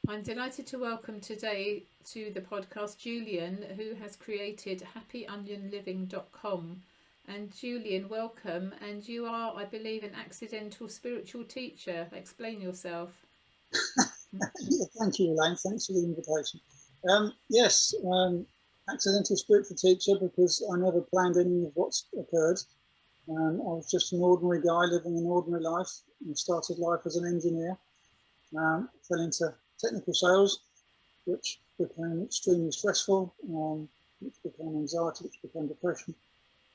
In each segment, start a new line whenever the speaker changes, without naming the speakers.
I'm delighted to welcome today to the podcast Julian, who has created happyonionliving.com. And Julian, welcome. And you are, I believe, an accidental spiritual teacher. Explain yourself.
Yeah, thank you, Elaine. Thanks for the invitation. Yes, accidental spiritual teacher because I never planned any of what's occurred. I was just an ordinary guy living an ordinary life and started life as an engineer. Fell into technical sales, which became extremely stressful, which became anxiety, which became depression.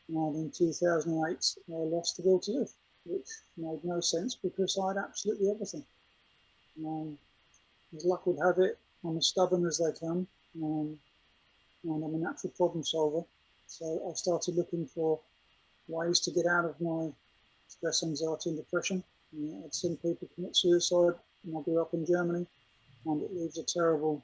And in 2008, I lost the will to live, which made no sense because I had absolutely everything. As luck would have it, I'm as stubborn as they come, and I'm a natural problem solver. So I started looking for ways to get out of my stress, anxiety, and depression. I'd seen people commit suicide when I grew up in Germany, and it leaves a terrible,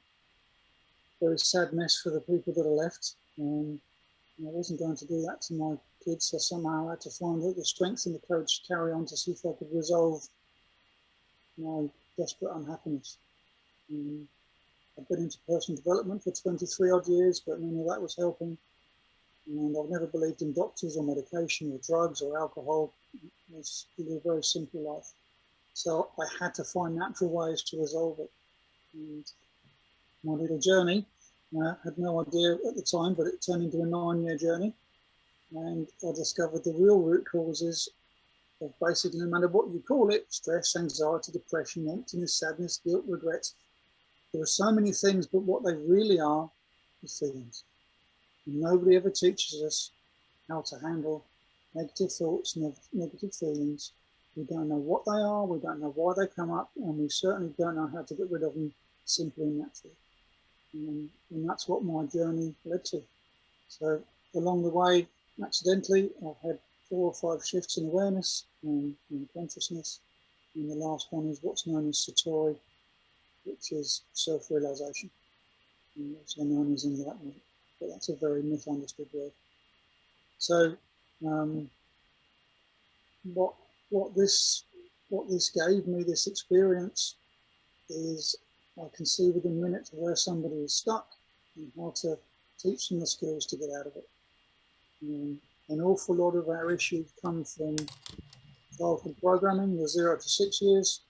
very sad mess for the people that are left. I wasn't going to do that to my kids, so somehow I had to find the strength and the courage to carry on to see if I could resolve my desperate unhappiness. I've been into personal development for 23 odd years, but none of that was helping. And I've never believed in doctors or medication or drugs or alcohol. It's really a very simple life. So I had to find natural ways to resolve it. And my little journey, I had no idea at the time, but it turned into a 9-year journey. And I discovered the real root causes of basically, no matter what you call it, stress, anxiety, depression, emptiness, sadness, guilt, regret. There are so many things, but what they really are is feelings. And nobody ever teaches us how to handle negative thoughts, negative feelings. We don't know what they are, we don't know why they come up, and we certainly don't know how to get rid of them simply and naturally. And that's what my journey led to. So along the way, accidentally, I've had 4 or 5 shifts in awareness and in consciousness. And the last one is what's known as Satori, which is self-realization, also known as enlightenment, but that's a very misunderstood word. So, what this gave me, this experience, is I can see within minutes where somebody is stuck and how to teach them the skills to get out of it. An awful lot of our issues come from childhood programming, the 0 to 6 years.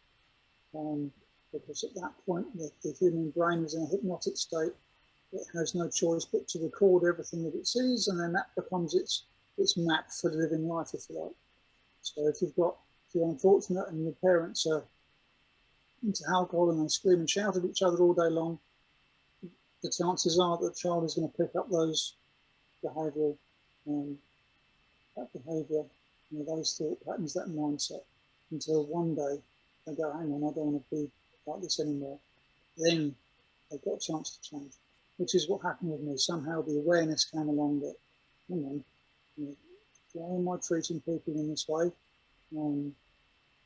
Because at that point the human brain is in a hypnotic state. It has no choice but to record everything that it sees, and then that becomes its map for living life, if you like. So if you're unfortunate and your parents are into alcohol and they scream and shout at each other all day long, the chances are that the child is going to pick up those behaviour, those thought patterns, that mindset, until one day they go, hang on, I don't want to be like this anymore. Then they've got a chance to change, which is what happened with me. Somehow the awareness came along that, why am I treating people in this way? My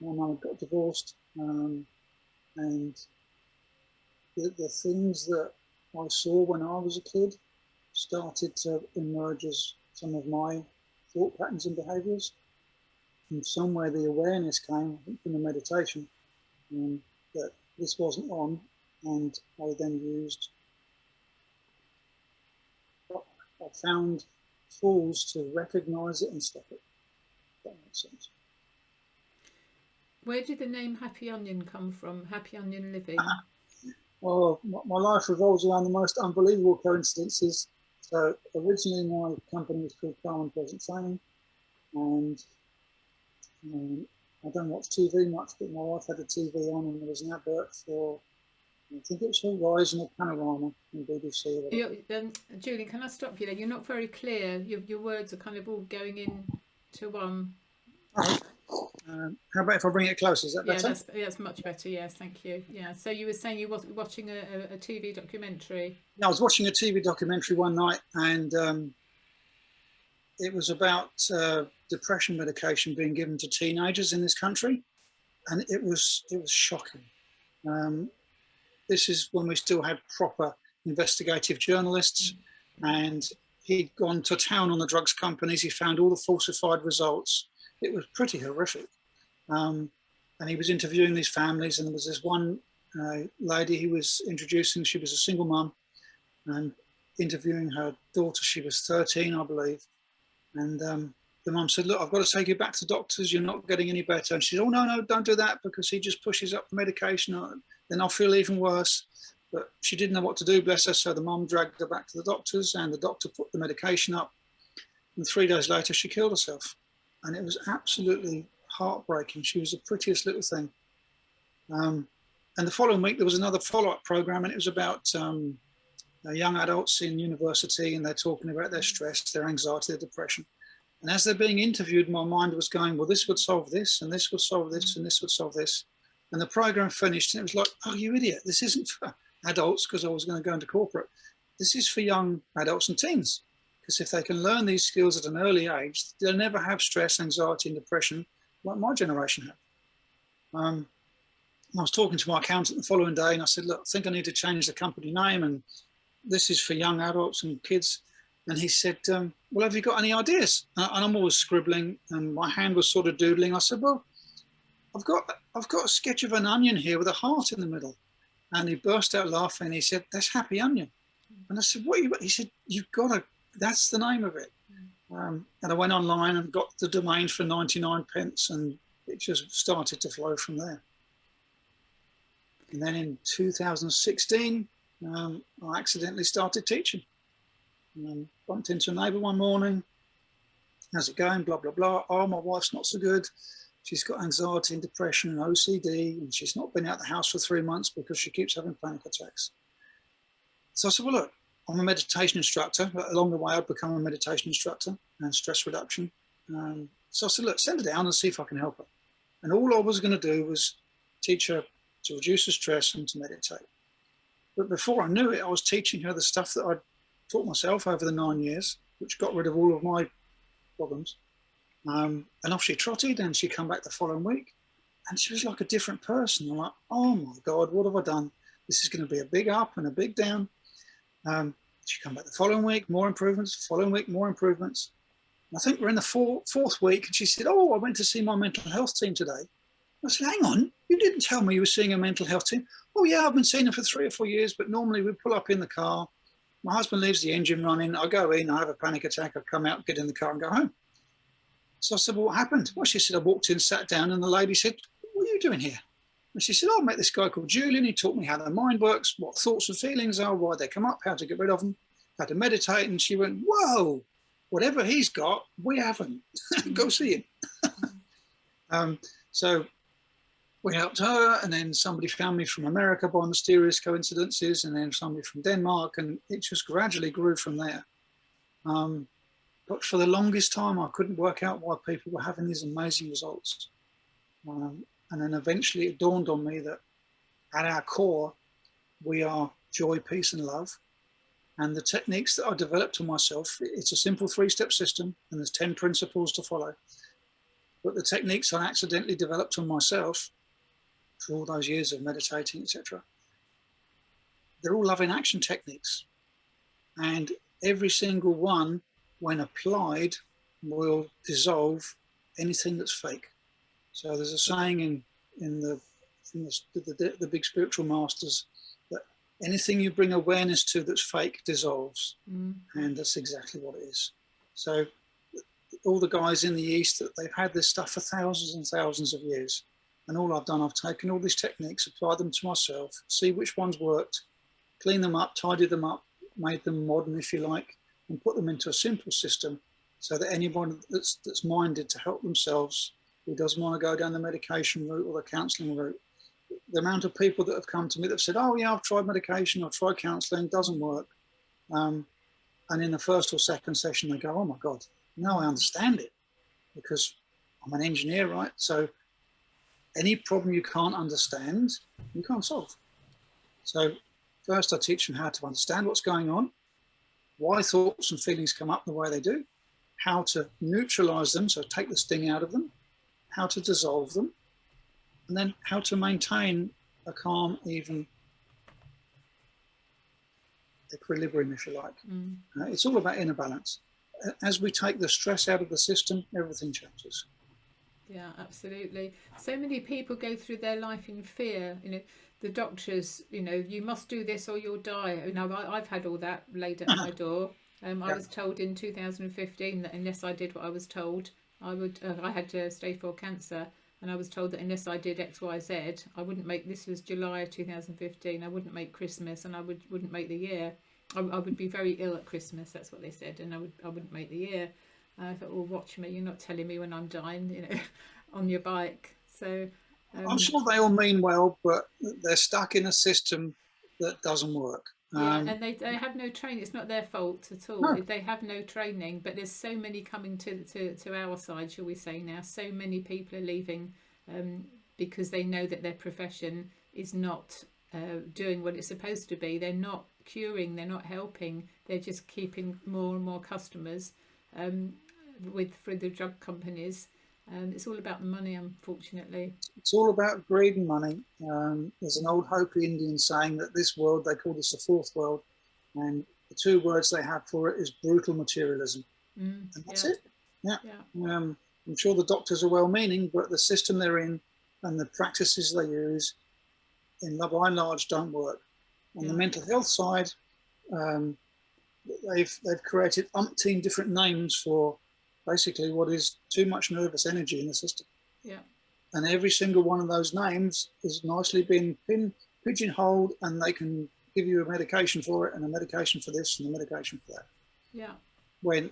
mum got divorced, and the things that I saw when I was a kid started to emerge as some of my thought patterns and behaviours. And somewhere the awareness came, I think, from the meditation, that this wasn't on, and I then I found tools to recognise it and stop it. If that makes sense.
Where did the name Happy Onion come from? Happy Onion Living?
Well, my life revolves around the most unbelievable coincidences. So originally my company was called Calm and Pleasant Training, and I don't watch TV much, but my wife had a TV on and there was an advert for, I think it was Horizon or Panorama on BBC.
Julian, can I stop you there? You're not very clear. Your words are kind of all going into one.
How about if I bring it closer? Is that better?
Yeah, that's much better. Yes, thank you. Yeah. So you were saying you were watching a TV documentary.
Yeah, I was watching a TV documentary one night, and it was about depression medication being given to teenagers in this country, and it was shocking. This is when we still had proper investigative journalists, and he'd gone to town on the drugs companies. He found all the falsified results. It was pretty horrific. And he was interviewing these families, and there was this one a lady he was introducing. She was a single mum and interviewing her daughter. She was 13, I believe. And the mum said, look, I've got to take you back to the doctors. You're not getting any better. And she said, oh, no, don't do that, because he just pushes up the medication. Then I'll feel even worse. But she didn't know what to do, bless her. So the mum dragged her back to the doctors, and the doctor put the medication up. And 3 days later, she killed herself. And it was absolutely heartbreaking. She was the prettiest little thing. And the following week, there was another follow-up program, and it was about young adults in university, and they're talking about their stress, their anxiety, their depression. And as they're being interviewed, my mind was going, well, this would solve this, and this would solve this, and this would solve this. And the program finished, and it was like, oh, you idiot, this isn't for adults, because I was going to go into corporate. This is for young adults and teens, because if they can learn these skills at an early age, they'll never have stress, anxiety, and depression like my generation had. I was talking to my accountant the following day, and I said, look, I think I need to change the company name, and this is for young adults and kids. And he said, well, have you got any ideas? And I'm always scribbling, and my hand was sort of doodling. I said, well, I've got a sketch of an onion here with a heart in the middle. And he burst out laughing, and he said, that's Happy Onion. And I said, what are you? He said, you've got to, that's the name of it. And I went online and got the domain for 99 pence, and it just started to flow from there. And then in 2016, I accidentally started teaching. Bumped into a neighbour one morning. How's it going? Blah, blah, blah. Oh, my wife's not so good. She's got anxiety and depression and OCD, and she's not been out of the house for 3 months because she keeps having panic attacks. So I said, well, look, I'm a meditation instructor. Along the way, I've become a meditation instructor and stress reduction. So I said, look, send her down and see if I can help her. And all I was going to do was teach her to reduce the stress and to meditate. But before I knew it, I was teaching her the stuff that I'd taught myself over the 9 years, which got rid of all of my problems. And off she trotted, and she come back the following week, and she was like a different person. I'm like, oh my God, what have I done? This is going to be a big up and a big down. She come back the following week, more improvements, following week, more improvements. I think we're in the fourth week, and she said, oh, I went to see my mental health team today. I said, hang on, you didn't tell me you were seeing a mental health team. Oh yeah, I've been seeing them for 3 or 4 years, but normally we pull up in the car. My husband leaves the engine running. I go in, I have a panic attack. I come out, get in the car and go home. So I said, well, what happened? Well, she said, I walked in, sat down, and the lady said, what are you doing here? And she said, oh, I met this guy called Julian. He taught me how the mind works, what thoughts and feelings are, why they come up, how to get rid of them, how to meditate. And she went, whoa, whatever he's got, we haven't. Go see him. So we helped her, and then somebody found me from America by mysterious coincidences, and then somebody from Denmark, and it just gradually grew from there. But for the longest time, I couldn't work out why people were having these amazing results. And then eventually it dawned on me that at our core, we are joy, peace, and love. And the techniques that I developed for myself, it's a simple 3-step system, and there's 10 principles to follow. But the techniques I accidentally developed for myself through all those years of meditating, etc., they're all love in action techniques. And every single one, when applied, will dissolve anything that's fake. So there's a saying in the big spiritual masters that anything you bring awareness to that's fake dissolves. And that's exactly what it is. So all the guys in the East, that they've had this stuff for thousands and thousands of years. And all I've done, I've taken all these techniques, applied them to myself, see which ones worked, clean them up, tidy them up, made them modern, if you like, and put them into a simple system so that anyone that's minded to help themselves, who doesn't want to go down the medication route or the counselling route, the amount of people that have come to me that have said, oh yeah, I've tried medication, I've tried counselling, doesn't work. And in the first or second session, they go, oh my God, now I understand it, because I'm an engineer, right? So any problem you can't understand, you can't solve. So first I teach them how to understand what's going on, why thoughts and feelings come up the way they do, how to neutralize them, so take the sting out of them, how to dissolve them, and then how to maintain a calm, even equilibrium, if you like. It's all about inner balance. As we take the stress out of the system, everything changes.
Yeah, absolutely. So many people go through their life in fear. You know, the doctors, you know, you must do this or you'll die. You know, I've had all that laid at my door. I
Yeah.
was told in 2015 that unless I did what I was told, I had stage 4 cancer, and I was told that unless I did X, Y, Z, I wouldn't make. This was July of 2015. I wouldn't make Christmas, and I wouldn't make the year. I would be very ill at Christmas. That's what they said, and I wouldn't make the year. And I thought, well, watch me. You're not telling me when I'm dying, you know, on your bike. So.
I'm sure they all mean well, but they're stuck in a system that doesn't work.
Yeah, and they have no training. It's not their fault at all.
No.
They have no training, but there's so many coming to our side, shall we say now. So many people are leaving because they know that their profession is not doing what it's supposed to be. They're not curing, they're not helping. They're just keeping more and more customers through the drug companies. It's all about the money, unfortunately.
It's all about greed and money. There's an old Hopi Indian saying that this world, they call this the fourth world, and the two words they have for it is brutal materialism. And that's it. Yeah. I'm sure the doctors are well-meaning, but the system they're in and the practices they use, by and large, don't work. On the mental health side, they've created umpteen different names for basically what is too much nervous energy in the system.
Yeah.
And every single one of those names is nicely been pigeonholed, and they can give you a medication for it, and a medication for this, and a medication for that.
Yeah.
When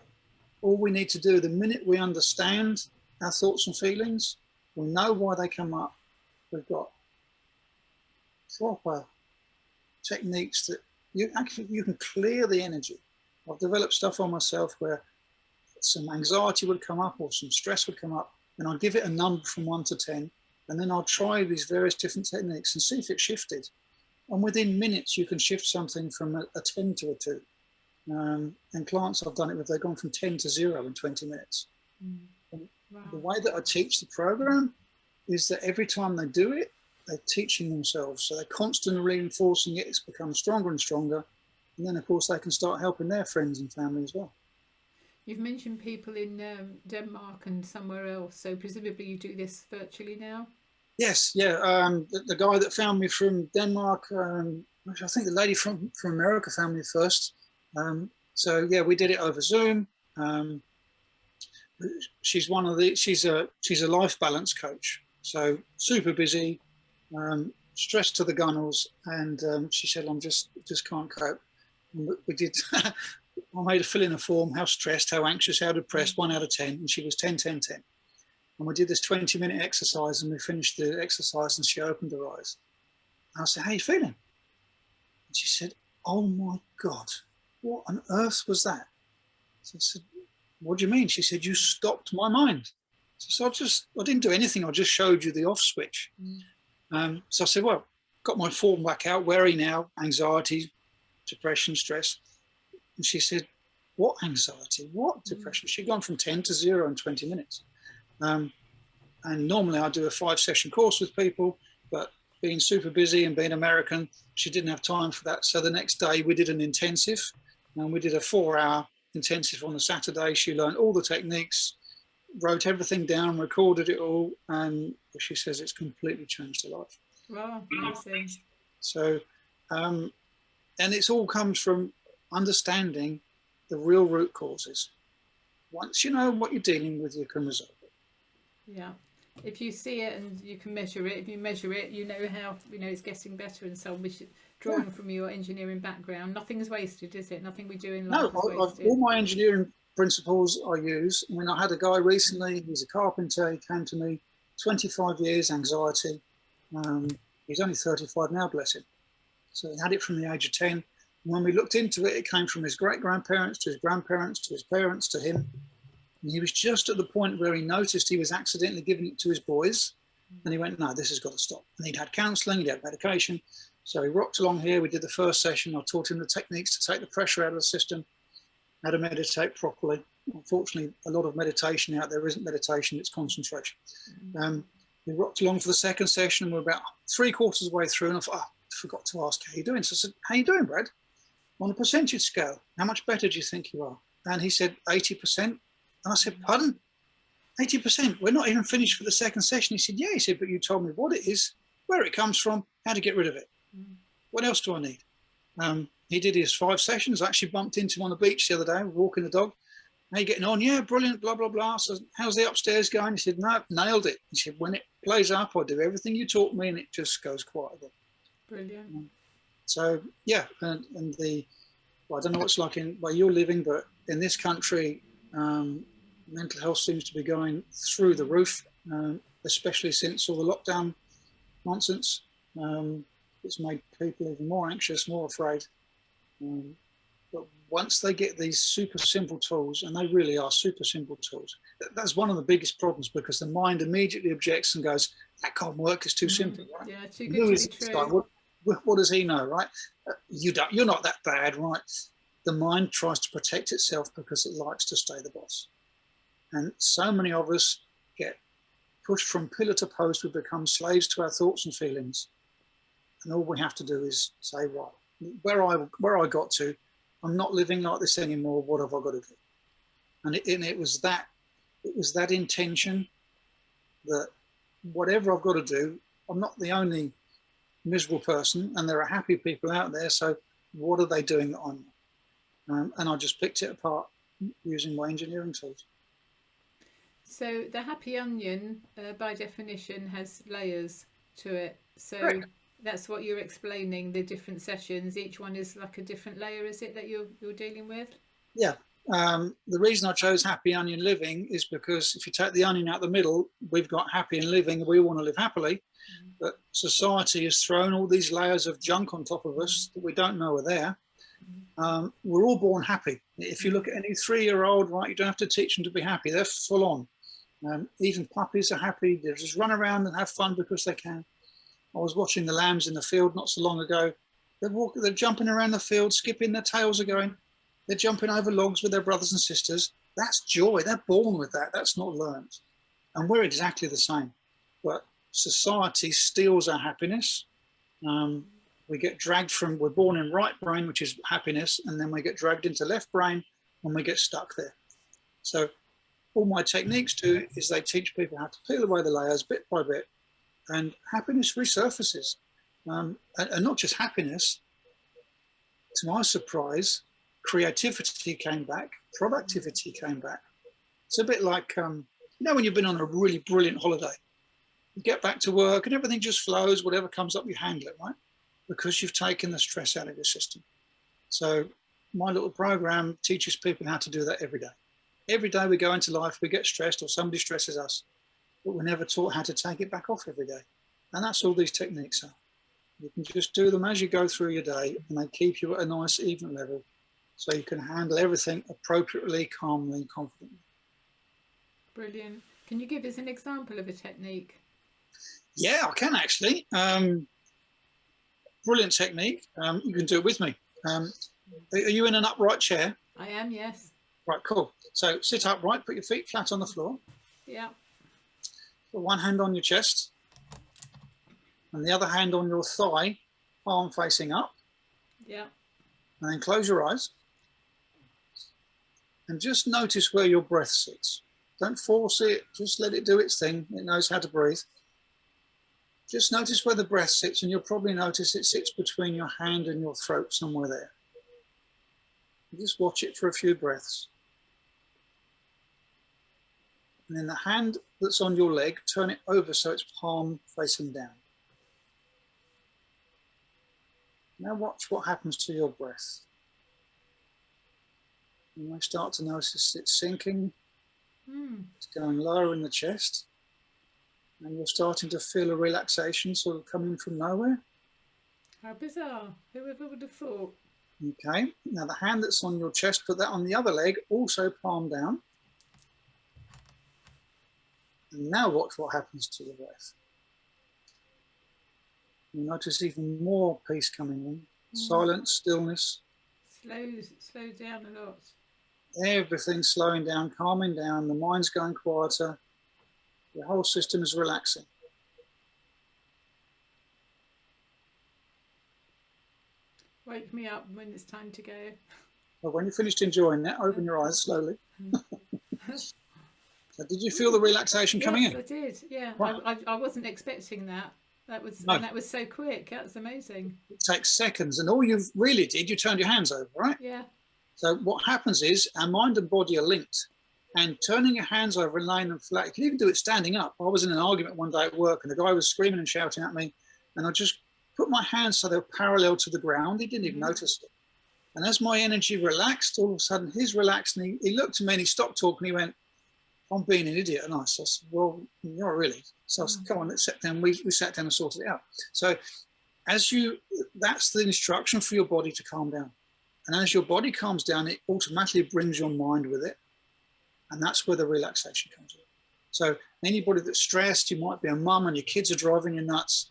all we need to do, the minute we understand our thoughts and feelings, we know why they come up, we've got proper techniques that you can clear the energy. I've developed stuff on myself where some anxiety would come up or some stress would come up, and I'll give it a number from 1 to 10, and then I'll try these various different techniques and see if it shifted. And within minutes, you can shift something from a 10 to a 2. And clients I've done it with, they've gone from 10 to 0 in 20 minutes. Wow. The way that I teach the program is that every time they do it, they're teaching themselves. So they're constantly reinforcing it. It's become stronger and stronger. And then, of course, they can start helping their friends and family as well.
You've mentioned people in Denmark and somewhere else, so presumably you do this virtually now?
Yes, yeah. The guy that found me from Denmark, I think the lady from America found me first. So yeah, we did it over Zoom. She's a life balance coach, so super busy, stressed to the gunnels, and she said, "I'm just can't cope." And we did. I made her fill in a form, how stressed, how anxious, how depressed, 1 out of 10. And she was 10, 10, 10. And we did this 20-minute exercise, and we finished the exercise, and she opened her eyes. And I said, "How are you feeling?" And she said, "Oh my God, what on earth was that?" So I said, "What do you mean?" She said, "You stopped my mind." So I didn't do anything. I just showed you the off switch. So I said, "Well, got my form back out. Where are you now? Anxiety, depression, stress." And she said, "What anxiety? What depression?" She'd gone from 10 to 0 in 20 minutes. And normally I do a 5-session course with people, but being super busy and being American, she didn't have time for that. So the next day we did an intensive, and we did a 4-hour intensive on the Saturday. She learned all the techniques, wrote everything down, recorded it all, and she says it's completely changed her life.
Wow, amazing.
So, and it's all comes from understanding the real root causes. Once you know what you're dealing with, you can resolve it.
Yeah. If you see it and you can measure it, if you measure it, you know how, it's getting better and so on. Drawing from your engineering background, nothing's wasted, is it? Nothing we do in life is wasted.
All my engineering principles I use. I mean, I had a guy recently, he's a carpenter, he came to me, 25 years, anxiety. He's only 35 now, bless him. So he had it from the age of 10. When we looked into it, it came from his great-grandparents to his grandparents to his parents to him. And he was just at the point where he noticed he was accidentally giving it to his boys. And he went, "No, this has got to stop." And he'd had counselling, he'd had medication. So he rocked along here. We did the first session. I taught him the techniques to take the pressure out of the system, how to meditate properly. Unfortunately, a lot of meditation out there isn't meditation, it's concentration. We rocked along for the second session. We're about 3/4 of the way through, and I thought, I forgot to ask, "How you doing?" So I said, "How you doing, Brad? On a percentage scale, how much better do you think you are?" And he said, 80%. And I said, "Pardon? 80%? We're not even finished for the second session." He said, "Yeah." He said, "But you told me what it is, where it comes from, how to get rid of it. What else do I need? He did his 5 sessions. I actually bumped into him on the beach the other day, walking the dog. How you getting on? Yeah, brilliant, blah, blah, blah. So how's the upstairs going? He said, no, nailed it. He said, when it plays up, I do everything you taught me and it just goes quiet again.
Brilliant.
So, yeah, and well, I don't know what's like where you're living, but in this country, mental health seems to be going through the roof, especially since all the lockdown nonsense. It's made people even more anxious, more afraid. But once they get these super simple tools, and they really are super simple tools, that's one of the biggest problems, because the mind immediately objects and goes, that can't work, it's too simple, right?
Yeah, too good to be true.
What does he know, right? You're not that bad, right? The mind tries to protect itself because it likes to stay the boss. And so many of us get pushed from pillar to post. We become slaves to our thoughts and feelings. And all we have to do is say, right, where I got to, I'm not living like this anymore. What have I got to do? And it was that intention that whatever I've got to do, I'm not the only miserable person, and there are happy people out there. So what are they doing that I'm not? And I just picked it apart using my engineering tools.
So the happy onion, by definition, has layers to it. So
Correct.
That's what you're explaining, the different sessions. Each one is like a different layer, is it, that you're dealing with?
Yeah. The reason I chose happy onion living is because if you take the onion out the middle, we've got happy and living. We want to live happily. But society has thrown all these layers of junk on top of us that we don't know are there. We're all born happy. If you look at any 3-year-old, right, you don't have to teach them to be happy. They're full on. Even puppies are happy. They just run around and have fun because they can. I was watching the lambs in the field not so long ago. They're jumping around the field, skipping, their tails are going. They're jumping over logs with their brothers and sisters. That's joy. They're born with that. That's not learned. And we're exactly the same. But society steals our happiness. We get dragged we're born in right brain, which is happiness, and then we get dragged into left brain and we get stuck there. So all my techniques do is they teach people how to peel away the layers bit by bit, and happiness resurfaces. And not just happiness, to my surprise, creativity came back, productivity came back. It's a bit like, when you've been on a really brilliant holiday, you get back to work and everything just flows, whatever comes up, you handle it, right? Because you've taken the stress out of your system. So my little program teaches people how to do that every day. Every day we go into life, we get stressed or somebody stresses us, but we're never taught how to take it back off every day. And that's all these techniques are. You can just do them as you go through your day, and they keep you at a nice even level so you can handle everything appropriately, calmly, confidently.
Brilliant. Can you give us an example of a technique?
Yeah, I can actually. Brilliant technique. You can do it with me. Are you in an upright chair?
I am, yes.
Right, cool. So sit upright, put your feet flat on the floor.
Yeah.
Put one hand on your chest and the other hand on your thigh, palm facing up.
Yeah.
And then close your eyes. And just notice where your breath sits. Don't force it, just let it do its thing. It knows how to breathe. Just notice where the breath sits, and you'll probably notice it sits between your hand and your throat, somewhere there. Just watch it for a few breaths. And then the hand that's on your leg, turn it over so it's palm facing down. Now watch what happens to your breath. You may start to notice it sinking. It's going lower in the chest. And you're starting to feel a relaxation sort of coming from nowhere.
How bizarre. Whoever would have thought?
Okay. Now the hand that's on your chest, put that on the other leg, also palm down. And now watch what happens to your breath. You notice even more peace coming in. Silence, stillness.
Slow down a lot.
Everything's slowing down, calming down. The mind's going quieter. Your whole system is relaxing.
Wake me up when it's time to go.
Well, when you're finished enjoying that, open your eyes slowly. So did you feel the relaxation coming in?
Yes, I did. Yeah,
Right.
I wasn't expecting that.
No,
that was so quick. That's amazing.
it takes seconds, and all you really did, you turned your hands over, right?
Yeah.
So what happens is our mind and body are linked, and turning your hands over and laying them flat, you can even do it standing up. I was in an argument one day at work, and the guy was screaming and shouting at me, and I just put my hands so they were parallel to the ground. He didn't even notice it. And as my energy relaxed, all of a sudden his relaxed, and he looked at me and he stopped talking. He went, I'm being an idiot. And I said, well, you're really. So I said, come on, let's sit down. We sat down and sorted it out. So that's the instruction for your body to calm down. And as your body calms down, it automatically brings your mind with it. And that's where the relaxation comes in. So anybody that's stressed, you might be a mum and your kids are driving you nuts,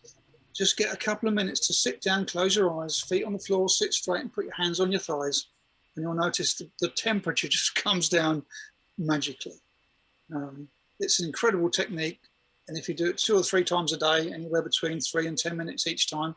just get a couple of minutes to sit down, close your eyes, feet on the floor, sit straight and put your hands on your thighs. And you'll notice the temperature just comes down magically. It's an incredible technique. And if you do it 2 or 3 times a day, anywhere between 3 and 10 minutes each time,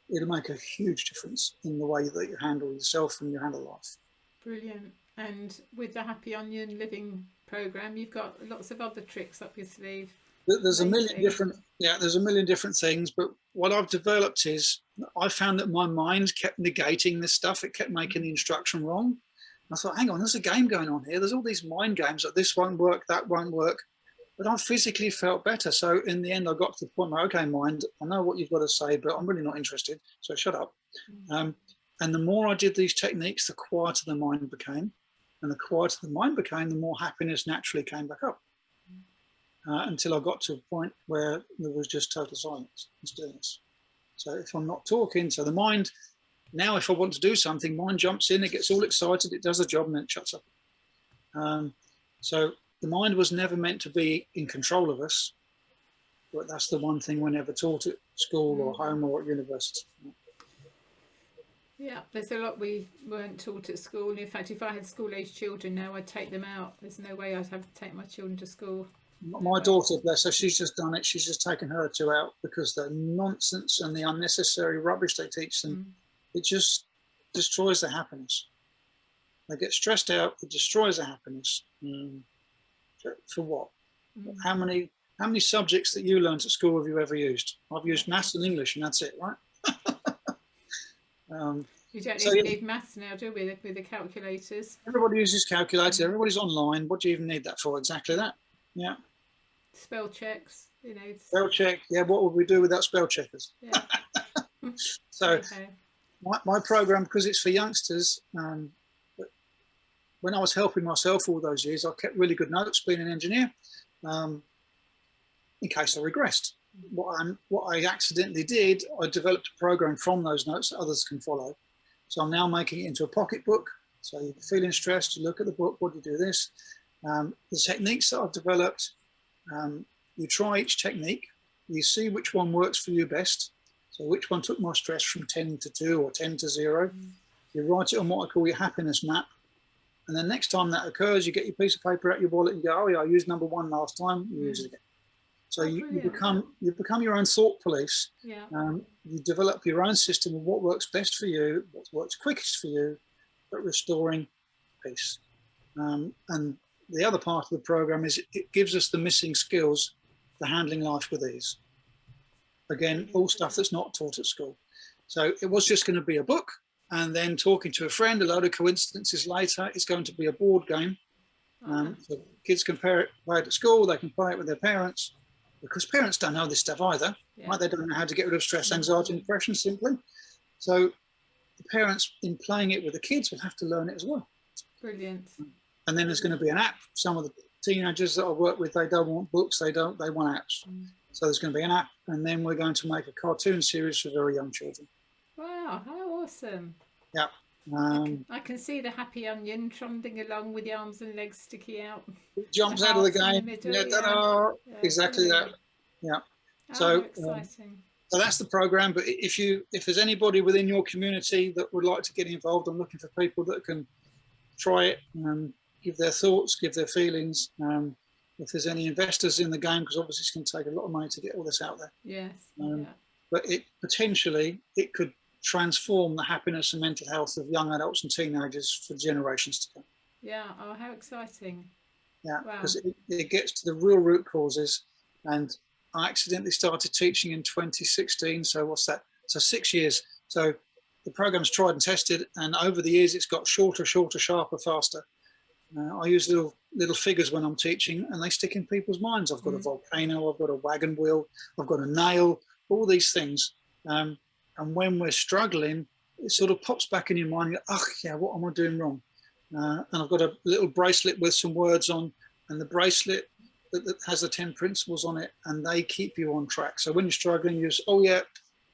it'll make a huge difference in the way that you handle yourself and you handle life.
Brilliant. And with the Happy Onion Living program, you've got lots of other tricks up your sleeve.
There's a million different things, but what I've developed is I found that my mind kept negating this stuff. It kept making the instruction wrong. And I thought, hang on, there's a game going on here. There's all these mind games that this won't work, that won't work. But I physically felt better. So in the end, I got to the point where, okay, mind, I know what you've got to say, but I'm really not interested. So shut up. And the more I did these techniques, the quieter the mind became. And the quieter the mind became, the more happiness naturally came back up. Until I got to a point where there was just total silence and stillness. So if I'm not talking, so the mind, now if I want to do something, mind jumps in, it gets all excited, it does the job, and then it shuts up. So the mind was never meant to be in control of us, but that's the one thing we're never taught at school or home or at university.
Yeah, there's a lot we weren't taught at school. In fact, if I had school-age children now, I'd take them out. There's no way I'd have to take my children to school.
My daughter, bless her, she's just done it. She's just taken her 2 out because the nonsense and the unnecessary rubbish they teach them, it just destroys their happiness. They get stressed out, it destroys their happiness. For what? How many subjects that you learned at school have you ever used? I've used maths and English, and that's it, right?
You don't even need maths now, do we, with the calculators?
Everybody uses calculators. Everybody's online. What do you even need that for? Exactly that. Yeah.
Spell checks, you know.
Spell check. Yeah, what would we do without spell checkers? Yeah. So okay. my program, because it's for youngsters, when I was helping myself all those years, I kept really good notes being an engineer in case I regressed. What I accidentally did, I developed a program from those notes that others can follow. So I'm now making it into a pocket book. So you're feeling stressed, you look at the book, what do you do this? The techniques that I've developed, you try each technique, you see which one works for you best. So which one took my stress from 10 to 2 or 10 to 0. You write it on what I call your happiness map. And then next time that occurs, you get your piece of paper out your wallet and go, oh yeah, I used number 1 last time, you use it again. So you become your own thought police. Yeah. You develop your own system of what works best for you, what works quickest for you, but restoring peace. And the other part of the program is it gives us the missing skills for handling life with ease. Again, all stuff that's not taught at school. So it was just going to be a book, and then talking to a friend, a load of coincidences later, it's going to be a board game. So kids can play it at school, they can play it with their parents, because parents don't know this stuff either. Yeah. Right? They don't know how to get rid of stress, anxiety, and depression simply. So the parents, in playing it with the kids, will have to learn it as well.
Brilliant.
And then there's going to be an app. Some of the teenagers that I work with, they don't want books, they want apps. So there's going to be an app, and then we're going to make a cartoon series for very young children.
Wow, how awesome.
Yeah.
I can see the happy onion trundling along with the arms and legs sticking out.
It jumps out of the game. Exactly that. Yeah. So
exciting.
So that's the program. But if there's anybody within your community that would like to get involved, I'm looking for people that can try it, give their thoughts, give their feelings. If there's any investors in the game, because obviously it's going to take a lot of money to get all this out there.
Yes.
But it could transform the happiness and mental health of young adults and teenagers for generations to come.
Yeah. Oh, how exciting.
Yeah, because it gets to the real root causes, and I accidentally started teaching in 2016. So what's that? So 6 years. So the program's tried and tested, and over the years it's got shorter, sharper, faster. I use little figures when I'm teaching, and they stick in people's minds. I've got a volcano, I've got a wagon wheel, I've got a nail, all these things. And when we're struggling, it sort of pops back in your mind. You go, oh yeah, what am I doing wrong? And I've got a little bracelet with some words on, and the bracelet that has the 10 principles on it, and they keep you on track. So when you're struggling, you just, oh yeah,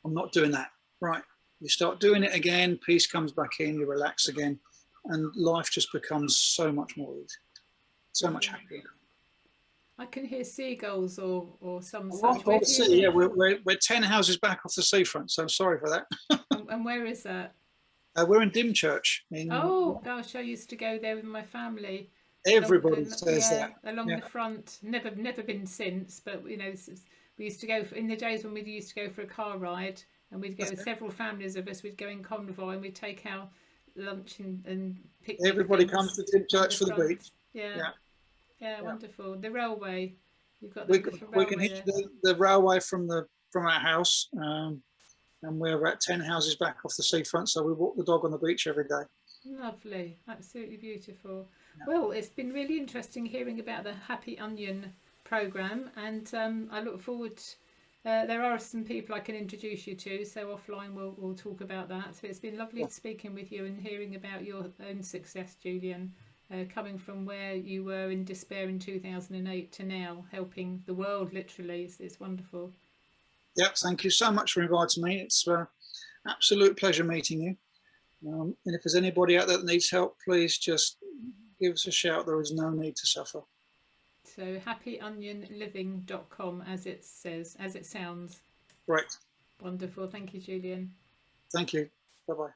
I'm not doing that. Right. You start doing it again, peace comes back in, you relax again, and life just becomes so much more easy, so much happier.
I can hear seagulls or some
Right,
such. Where
the
do you
sea, yeah,
live?
we're 10 houses back off the seafront, so I'm sorry for that.
And where is that?
We're in Dymchurch.
Oh gosh, I used to go there with my family.
Everybody says
Yeah,
that.
along
Yeah,
the front. Never been since, but you know, we used to go in the days when we used to go for a car ride, and we'd go
that's
with
it.
several families of us. We'd go in convoy and we'd take our lunch and picnic
Everybody comes
things
to
on
Dymchurch
the
for the
front.
beach.
Yeah,
Yeah,
yeah,
yeah.
wonderful. The railway, you've got the
We,
little
we can
railway
hit
there.
the railway from our house, and we're about 10 houses back off the seafront, so we walk the dog on the beach every day.
Lovely, absolutely beautiful.
Yeah.
Well, it's been really interesting hearing about the Happy Onion program, and I look forward. There are some people I can introduce you to, so offline we'll talk about that. So it's been lovely
Yeah.
speaking with you and hearing about your own success, Julian, coming from where you were in despair in 2008 to now helping the world. Literally, it's wonderful.
Yeah, thank you so much for inviting me. It's an absolute pleasure meeting you. And if there's anybody out there that needs help, please just give us a shout. There is no need to suffer.
So happyonionliving.com, as it says, as it sounds.
Great.
Wonderful. Thank you, Julian.
Thank you. Bye-bye.